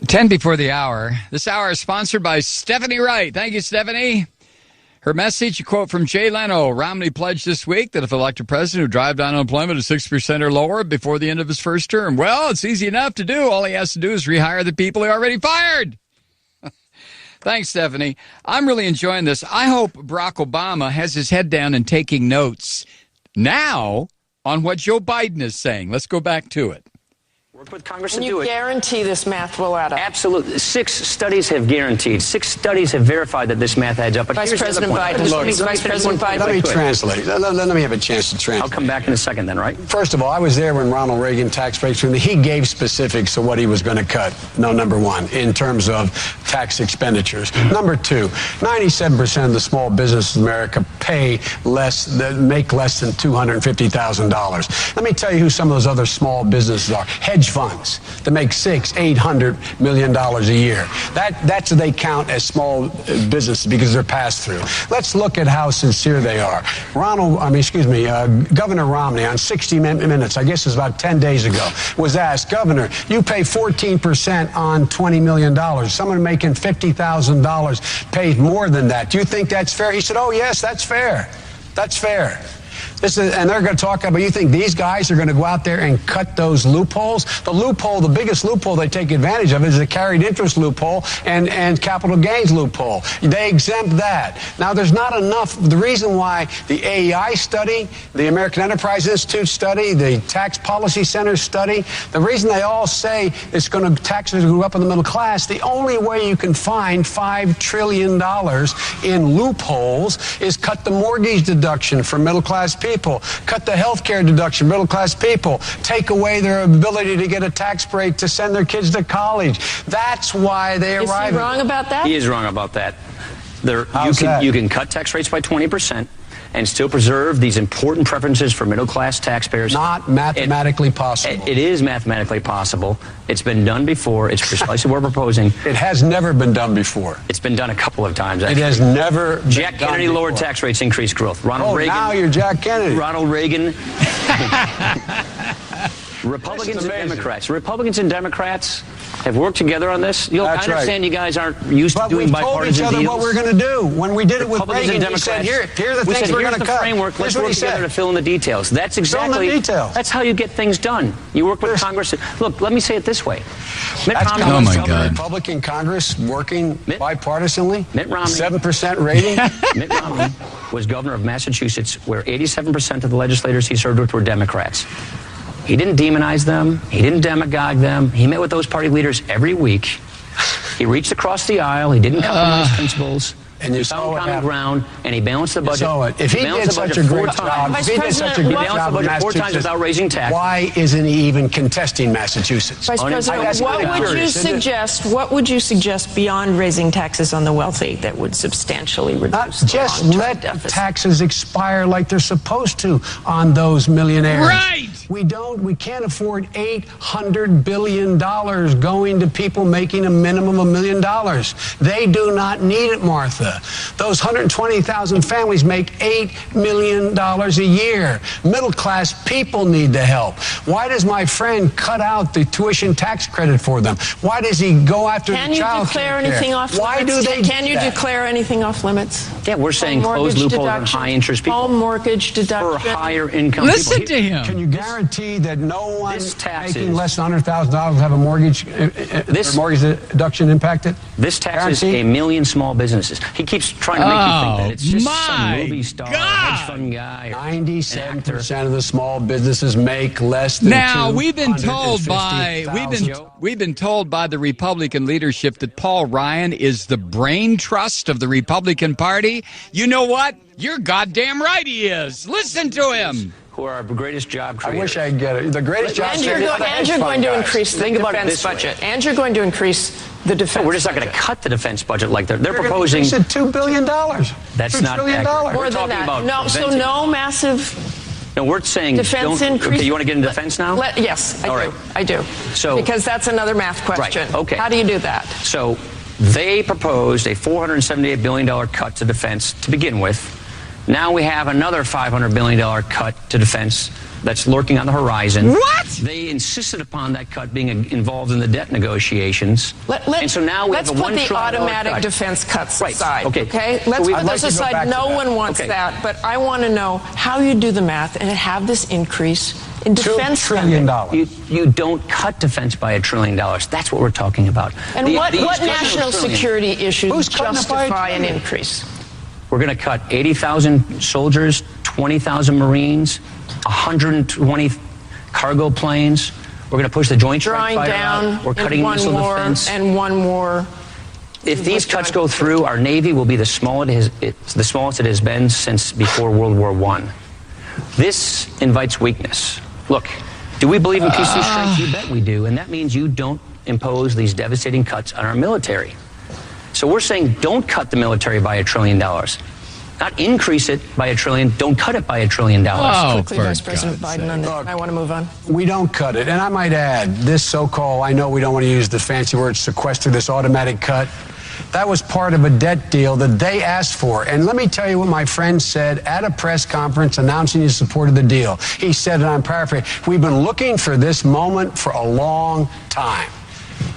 10 before the hour. This hour is sponsored by Stephanie Wright. Thank you, Stephanie. Her message, a quote from Jay Leno. Romney pledged this week that if elected president, would drive down unemployment to 6% or lower before the end of his first term. Well, it's easy enough to do. All he has to do is rehire the people he already fired. Thanks, Stephanie. I'm really enjoying this. I hope Barack Obama has his head down and taking notes now on what Joe Biden is saying. Let's go back to it. Work with Congress and to do it. You guarantee this math will add up? Absolutely. 6 studies have guaranteed. 6 studies have verified that this math adds up. But Vice President Biden. Vice President Biden. Let me translate. Let me have a chance to translate. I'll come back in a second then, right? First of all, I was there when Ronald Reagan tax breaks. He gave specifics of what he was going to cut. No, number one, in terms of tax expenditures. Number two, 97% of the small businesses in America make less than $250,000. Let me tell you who some of those other small businesses are. Hedge funds that make $600-800 million a year. That's what they count as small businesses because they're pass through. Let's look at how sincere they are. Governor Romney on 60 Minutes, I guess it was about 10 days ago, was asked, Governor, you pay 14% on $20 million. Someone making $50,000 pays more than that. Do you think that's fair? He said, oh, yes, that's fair. That's fair. And they're going to talk about, you think these guys are going to go out there and cut those loopholes? The biggest loophole they take advantage of is the carried interest loophole and capital gains loophole. They exempt that. Now, there's not enough. The reason why the AEI study, the American Enterprise Institute study, the Tax Policy Center study, the reason they all say it's going to taxes go up in the middle class, the only way you can find $5 trillion in loopholes is cut the mortgage deduction for middle class people. Cut the health care deduction, middle-class people. Take away their ability to get a tax break to send their kids to college. That's why they arrive. Is he wrong about that? He is wrong about that. You can cut tax rates by 20% and still preserve these important preferences for middle-class taxpayers. Not mathematically possible. It is mathematically possible. It's been done before. It's precisely what we're proposing. It has never been done before. It's been done a couple of times, actually. It has never been Jack Kennedy done lowered before. tax rates, increased growth. Ronald Reagan. Now you're Jack Kennedy. Ronald Reagan. Republicans and Democrats have worked together on this. I understand you guys aren't used to doing bipartisan deals. But we've told each other what we're going to do. When we did it with Reagan, he said, here are the things we're going to cut. Framework. Let's work together to fill in the details. That's exactly. That's how you get things done. You work with Congress. Look, let me say it this way. Mitt Romney, oh my God. Republican Congress working bipartisanly. Mitt Romney, 7% rating. Mitt Romney was governor of Massachusetts, where 87% of the legislators he served with were Democrats. He didn't demonize them. He didn't demagogue them. He met with those party leaders every week. He reached across the aisle. He didn't compromise principles. And you found common ground, and he balanced the budget. If he did such a great job, he balanced the budget 4 times without raising taxes. Why isn't he even contesting Massachusetts? Vice President, what would you suggest beyond raising taxes on the wealthy that would substantially reduce the just long-term let deficit? taxes expire like they're supposed to on those millionaires. Right. We can't afford $800 billion going to people making a minimum of $1 million. They do not need it, Martha. Those 120,000 families make $8 million a year. Middle-class people need the help. Why does my friend cut out the tuition tax credit for them? Why does he go after the child care? Can you declare anything off limits? Why do they Can you declare anything off limits? Yeah, we're saying close loopholes on high-interest people. Home mortgage deduction. For higher income Listen people. to him. Can you guarantee that no one making less than $100,000 have a mortgage deduction impacted? This taxes a million small businesses. He keeps trying to make you think that it's just some movie star, hedge fund guy. 97% of the small businesses make less than we've been told by the Republican leadership that Paul Ryan is the brain trust of the Republican Party. You know what? You're goddamn right he is. Listen to him. Who are our greatest job creators. I wish I could get it. The greatest job creators. And you're going to increase the defense budget. And you're going to increase the defense budget. We're just not going to cut the defense budget like they're proposing. They said $2 billion. That's not accurate. More than that. No massive. No, we're saying defense increase. Okay, you want to get into defense now? Yes, I do. So, because that's another math question. Right, okay. How do you do that? So they proposed a $478 billion cut to defense to begin with. Now we have another $500 billion cut to defense that's lurking on the horizon. What? They insisted upon that cut being involved in the debt negotiations. And so now we have a $1 trillion cut. Let's put the automatic defense cuts aside. Okay. Let's put those aside. No one wants that. But I want to know how you do the math and have this increase in defense spending. $2 trillion. You don't cut defense by $1 trillion. That's what we're talking about. And what national security issues justify an increase? We're going to cut 80,000 soldiers, 20,000 Marines, 120 cargo planes. We're going to push the Joint Strike Fighter out. We're cutting missile defense. And one more. If these cuts go through, our Navy will be the smallest it has been since before World War I. This invites weakness. Look, do we believe in peace through strength? You bet we do. And that means you don't impose these devastating cuts on our military. So we're saying don't cut the military by $1 trillion. Not increase it by $1 trillion. Don't cut it by $1 trillion. Quickly, Vice President Biden, I want to move on. We don't cut it. And I might add, this so-called, I know we don't want to use the fancy word sequester, this automatic cut, that was part of a debt deal that they asked for. And let me tell you what my friend said at a press conference announcing his support of the deal. He said, and I'm paraphrasing, we've been looking for this moment for a long time.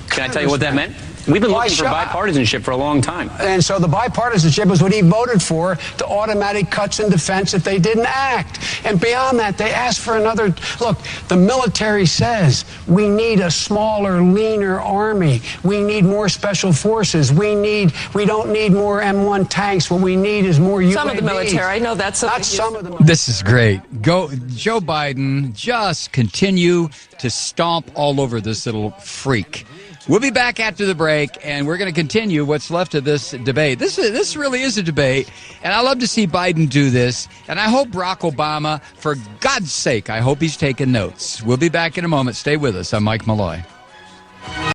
Can I tell you what that meant? We've been looking for bipartisanship for a long time. And so the bipartisanship is what he voted for, the automatic cuts in defense if they didn't act. And beyond that, they asked for another. Look, the military says we need a smaller, leaner army. We need more special forces. We don't need more M1 tanks. What we need is more UADs. Some of the military. I know that's something. Not some of the. This is great. Joe Biden, just continue to stomp all over this little freak. We'll be back after the break, and we're going to continue what's left of this debate. This really is a debate, and I love to see Biden do this, and I hope Barack Obama, for God's sake, I hope he's taking notes. We'll be back in a moment. Stay with us. I'm Mike Malloy.